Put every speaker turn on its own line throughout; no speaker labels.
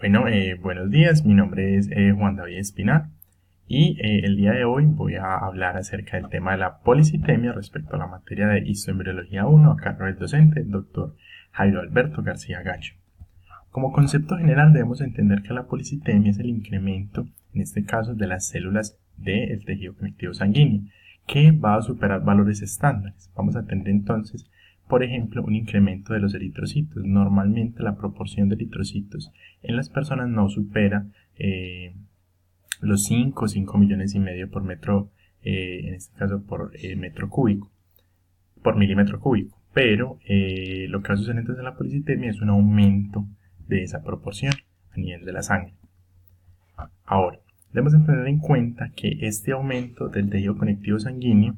Buenos días, mi nombre es Juan David Espinar y el día de hoy voy a hablar acerca del tema de la policitemia respecto a la materia de histoembriología 1 a cargo del docente, el doctor Jairo Alberto García Gacho. Como concepto general debemos entender que la policitemia es el incremento, en este caso, de las células del tejido conectivo sanguíneo, que va a superar valores estándares. Vamos a tener entonces, por ejemplo, un incremento de los eritrocitos. Normalmente la proporción de eritrocitos en las personas no supera los 5 millones y medio por metro, en este caso por metro cúbico, por milímetro cúbico. Pero lo que va a suceder entonces en la policitemia es un aumento de esa proporción a nivel de la sangre. Ahora, debemos tener en cuenta que este aumento del tejido conectivo sanguíneo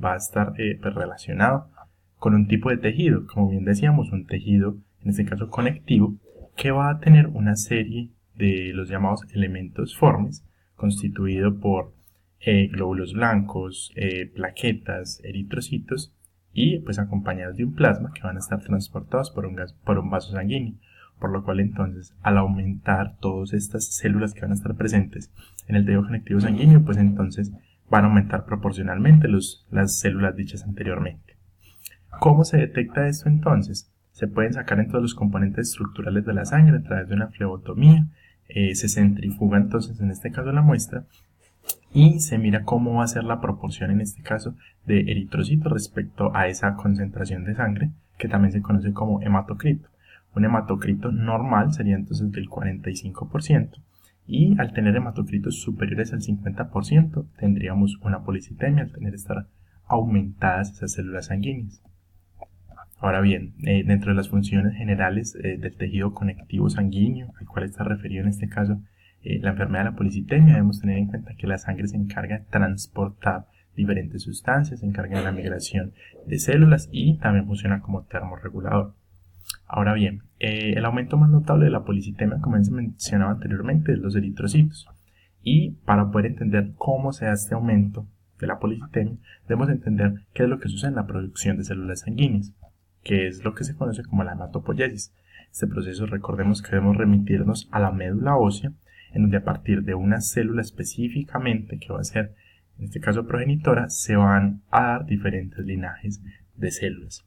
va a estar relacionado con un tipo de tejido, como bien decíamos, un tejido, en este caso conectivo, que va a tener una serie de los llamados elementos formes, constituido por glóbulos blancos, plaquetas, eritrocitos, y pues acompañados de un plasma que van a estar transportados por un vaso sanguíneo. Por lo cual entonces, al aumentar todas estas células que van a estar presentes en el tejido conectivo sanguíneo, pues entonces van a aumentar proporcionalmente las células dichas anteriormente. ¿Cómo se detecta esto entonces? Se pueden sacar entonces los componentes estructurales de la sangre a través de una flebotomía, se centrifuga entonces en este caso la muestra y se mira cómo va a ser la proporción en este caso de eritrocitos respecto a esa concentración de sangre que también se conoce como hematocrito. Un hematocrito normal sería entonces del 45% y al tener hematocritos superiores al 50% tendríamos una policitemia al tener estar aumentadas esas células sanguíneas. Ahora bien, dentro de las funciones generales del tejido conectivo sanguíneo, al cual está referido en este caso la enfermedad de la policitemia, debemos tener en cuenta que la sangre se encarga de transportar diferentes sustancias, se encarga de la migración de células y también funciona como termorregulador. Ahora bien, el aumento más notable de la policitemia, como se mencionaba anteriormente, es los eritrocitos. Y para poder entender cómo se da este aumento de la policitemia, debemos entender qué es lo que sucede en la producción de células sanguíneas, que es lo que se conoce como la hematopoiesis. Este proceso, recordemos que debemos remitirnos a la médula ósea, en donde a partir de una célula específicamente, que va a ser, en este caso progenitora, se van a dar diferentes linajes de células.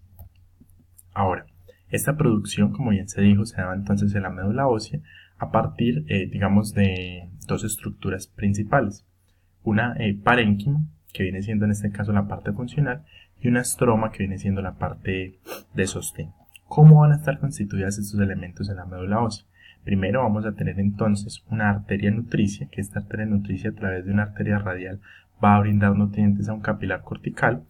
Ahora, esta producción, como bien se dijo, se da entonces en la médula ósea a partir, digamos, de dos estructuras principales. Una parénquima, que viene siendo en este caso la parte funcional, y una estroma, que viene siendo la parte de sostén. ¿Cómo van a estar constituidas estos elementos en la médula ósea? Primero vamos a tener entonces una arteria nutricia, que esta arteria nutricia a través de una arteria radial va a brindar nutrientes a un capilar cortical,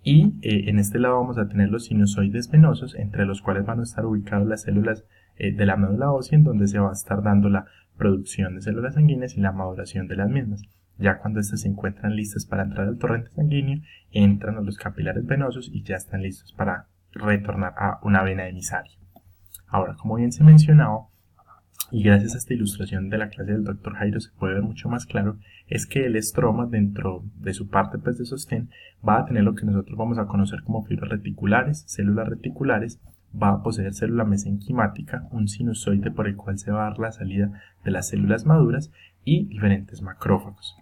y en este lado vamos a tener los sinusoides venosos, entre los cuales van a estar ubicadas las células de la médula ósea, en donde se va a estar dando la producción de células sanguíneas y la maduración de las mismas. Ya cuando estas se encuentran listas para entrar al torrente sanguíneo, entran a los capilares venosos y ya están listos para retornar a una vena emisaria. Ahora, como bien se mencionaba, y gracias a esta ilustración de la clase del Dr. Jairo se puede ver mucho más claro, es que el estroma, dentro de su parte pues, de sostén, va a tener lo que nosotros vamos a conocer como fibras reticulares, células reticulares, va a poseer célula mesenquimática, un sinusoide por el cual se va a dar la salida de las células maduras y diferentes macrófagos.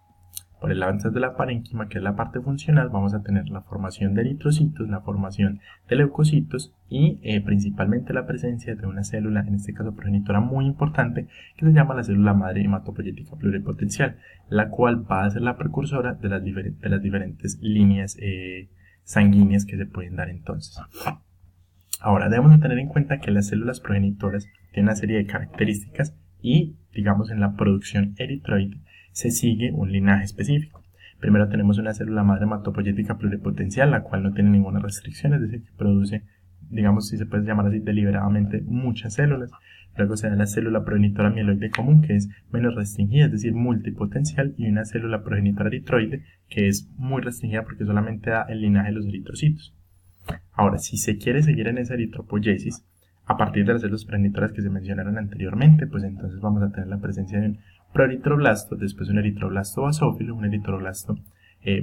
Por el lado de la parénquima, que es la parte funcional, vamos a tener la formación de eritrocitos, la formación de leucocitos y principalmente la presencia de una célula, en este caso progenitora muy importante, que se llama la célula madre hematopoyética pluripotencial, la cual va a ser la precursora de las diferentes líneas sanguíneas que se pueden dar entonces. Ahora, debemos tener en cuenta que las células progenitoras tienen una serie de características y, digamos, en la producción eritroide se sigue un linaje específico. Primero tenemos una célula madre hematopoyética pluripotencial, la cual no tiene ninguna restricción, es decir, que produce, digamos, si se puede llamar así, deliberadamente muchas células. Luego se da la célula progenitora mieloide común, que es menos restringida, es decir, multipotencial, y una célula progenitora eritroide, que es muy restringida porque solamente da el linaje de los eritrocitos. Ahora, si se quiere seguir en esa eritropoiesis, a partir de las células progenitoras que se mencionaron anteriormente, pues entonces vamos a tener la presencia de un proeritroblasto, después un eritroblasto basófilo, un eritroblasto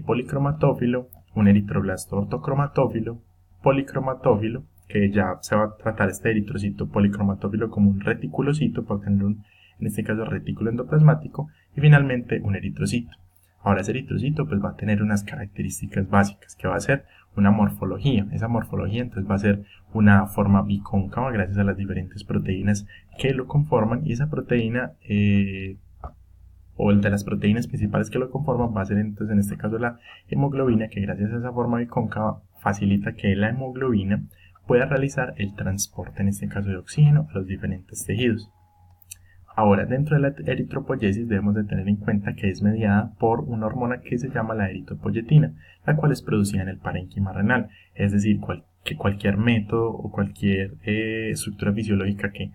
policromatófilo, un eritroblasto ortocromatófilo, policromatófilo, que ya se va a tratar este eritrocito policromatófilo como un reticulocito para tener en este caso retículo endoplasmático, y finalmente un eritrocito. Ahora ese eritrocito pues va a tener unas características básicas que va a ser una morfología. Esa morfología entonces va a ser una forma bicóncava gracias a las diferentes proteínas que lo conforman, y esa proteína o el de las proteínas principales que lo conforman va a ser entonces en este caso la hemoglobina, que gracias a esa forma bicóncava facilita que la hemoglobina pueda realizar el transporte en este caso de oxígeno a los diferentes tejidos. Ahora, dentro de la eritropoyesis debemos de tener en cuenta que es mediada por una hormona que se llama la eritropoyetina, la cual es producida en el parénquima renal, es decir, que cualquier método o cualquier estructura fisiológica que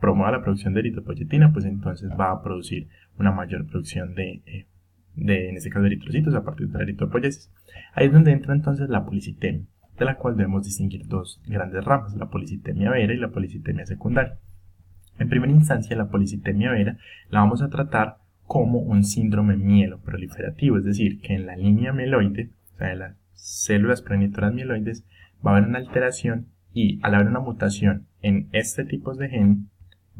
promueva la producción de eritropoyetina, pues entonces va a producir una mayor producción en este caso de eritrocitos a partir de la eritropoyesis. Ahí es donde entra entonces la policitemia, de la cual debemos distinguir dos grandes ramas, la policitemia vera y la policitemia secundaria. En primera instancia, la policitemia vera la vamos a tratar como un síndrome mieloproliferativo, es decir, que en la línea mieloide, o sea, de las células progenitoras mieloides, va a haber una alteración, y al haber una mutación en este tipo de gen,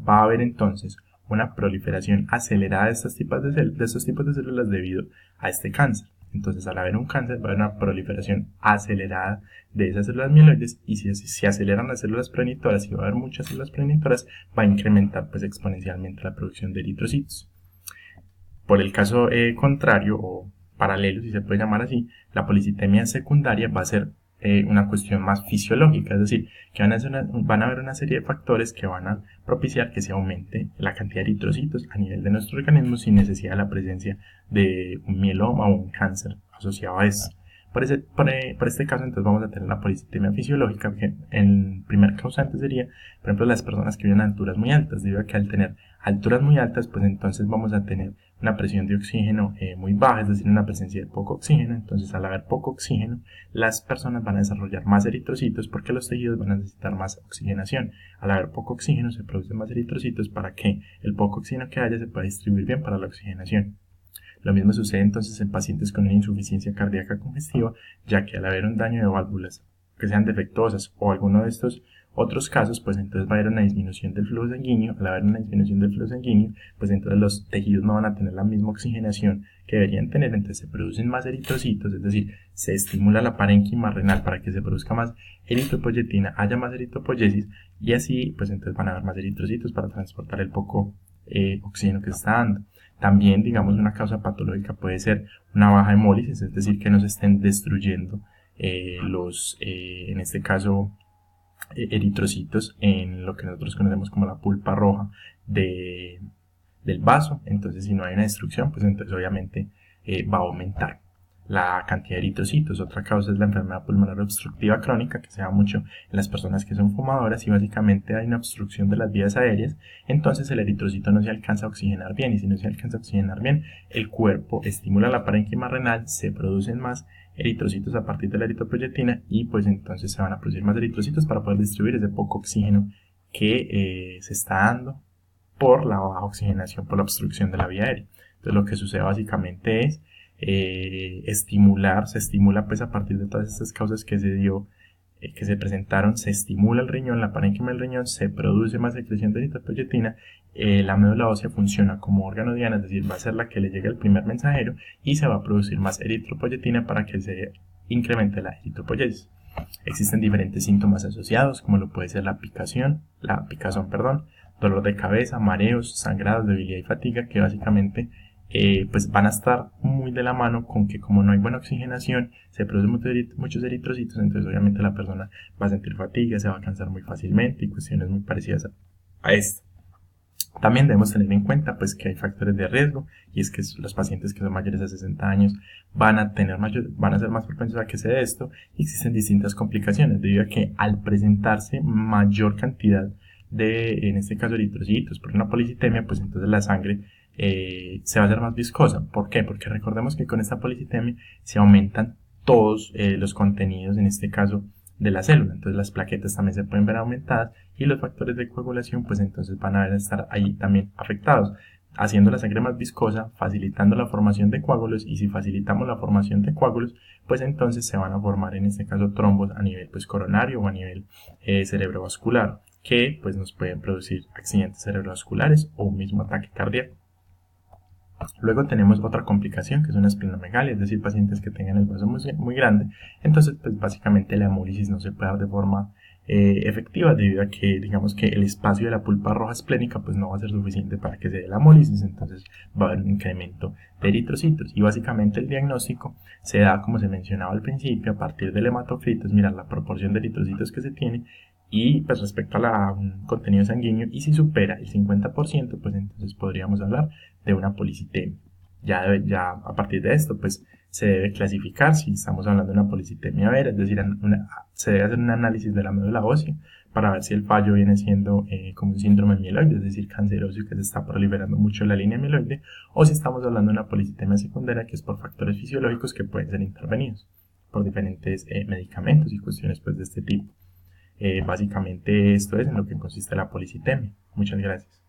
va a haber entonces una proliferación acelerada de estos tipos de células debido a este cáncer. Entonces, al haber un cáncer, va a haber una proliferación acelerada de esas células mieloides, y si se aceleran las células progenitoras y va a haber muchas células progenitoras, va a incrementar pues exponencialmente la producción de eritrocitos. Por el caso contrario o paralelo, si se puede llamar así, la policitemia secundaria va a ser una cuestión más fisiológica, es decir, que van a haber una serie de factores que van a propiciar que se aumente la cantidad de eritrocitos a nivel de nuestro organismo sin necesidad de la presencia de un mieloma o un cáncer asociado a eso. Por este caso, entonces vamos a tener la policitemia fisiológica, que el primer causante sería, por ejemplo, las personas que viven a alturas muy altas, debido a que al tener alturas muy altas, pues entonces vamos a tener una presión de oxígeno muy baja, es decir, una presencia de poco oxígeno. Entonces, al haber poco oxígeno, las personas van a desarrollar más eritrocitos porque los tejidos van a necesitar más oxigenación. Al haber poco oxígeno, se producen más eritrocitos para que el poco oxígeno que haya se pueda distribuir bien para la oxigenación. Lo mismo sucede entonces en pacientes con una insuficiencia cardíaca congestiva, ya que al haber un daño de válvulas que sean defectuosas o alguno de estos otros casos, pues entonces va a haber una disminución del flujo sanguíneo. Al haber una disminución del flujo sanguíneo, pues entonces los tejidos no van a tener la misma oxigenación que deberían tener, entonces se producen más eritrocitos, es decir, se estimula la parénquima renal para que se produzca más eritropoyetina, haya más eritropoyesis, y así pues entonces van a haber más eritrocitos para transportar el poco oxígeno que se está dando. También, digamos, una causa patológica puede ser una baja hemólisis, es decir, que nos estén destruyendo en este caso, eritrocitos en lo que nosotros conocemos como la pulpa roja del vaso. Entonces, si no hay una destrucción, pues entonces obviamente va a aumentar la cantidad de eritrocitos. Otra causa es la enfermedad pulmonar obstructiva crónica, que se da mucho en las personas que son fumadoras, y básicamente hay una obstrucción de las vías aéreas. Entonces el eritrocito no se alcanza a oxigenar bien, y si no se alcanza a oxigenar bien, el cuerpo estimula la parénquima renal, se producen más eritrocitos a partir de la eritropoyetina, y pues entonces se van a producir más eritrocitos para poder distribuir ese poco oxígeno que se está dando por la baja oxigenación, por la obstrucción de la vía aérea. Entonces lo que sucede básicamente es se estimula pues a partir de todas estas causas que se presentaron, se estimula el riñón, la parénquima del riñón, se produce más secreción de eritropoyetina, la médula ósea funciona como órgano diana, es decir, va a ser la que le llegue el primer mensajero, y se va a producir más eritropoyetina para que se incremente la eritropoyesis. Existen diferentes síntomas asociados, como lo puede ser la picazón, dolor de cabeza, mareos, sangrados, debilidad y fatiga, que básicamente pues van a estar muy de la mano con que, como no hay buena oxigenación, se producen muchos eritrocitos. Entonces obviamente la persona va a sentir fatiga, se va a cansar muy fácilmente y cuestiones muy parecidas a esto. También debemos tener en cuenta pues que hay factores de riesgo, y es que los pacientes que son mayores de 60 años van a ser más propensos a que se dé esto, y existen distintas complicaciones debido a que al presentarse mayor cantidad de, en este caso, eritrocitos por una policitemia, pues entonces la sangre se va a hacer más viscosa. ¿Por qué? Porque recordemos que con esta policitemia se aumentan todos los contenidos, en este caso, de la célula. Entonces las plaquetas también se pueden ver aumentadas, y los factores de coagulación pues entonces van a estar ahí también afectados. haciendo la sangre más viscosa, facilitando la formación de coágulos, y si facilitamos la formación de coágulos, pues entonces se van a formar en este caso trombos a nivel pues coronario o a nivel cerebrovascular, que pues nos pueden producir accidentes cerebrovasculares o un mismo ataque cardíaco. Luego tenemos otra complicación que es una esplenomegalia, es decir, pacientes que tengan el vaso muy grande. Entonces, pues básicamente la hemólisis no se puede dar de forma efectiva debido a que, digamos que el espacio de la pulpa roja esplénica pues no va a ser suficiente para que se dé la hemólisis, entonces va a haber un incremento de eritrocitos. Y básicamente el diagnóstico se da, como se mencionaba al principio, a partir del hematocrit, mirar la proporción de eritrocitos que se tiene y pues respecto a un contenido sanguíneo, y si supera el 50%, pues entonces podríamos hablar de una policitemia. Ya a partir de esto, pues se debe clasificar si estamos hablando de una policitemia vera, es decir, se debe hacer un análisis de la médula ósea para ver si el fallo viene siendo como un síndrome mieloide, es decir, canceroso y que se está proliferando mucho la línea mieloide, o si estamos hablando de una policitemia secundaria que es por factores fisiológicos que pueden ser intervenidos por diferentes medicamentos y cuestiones pues de este tipo. Básicamente esto es en lo que consiste la policitemia. Muchas gracias.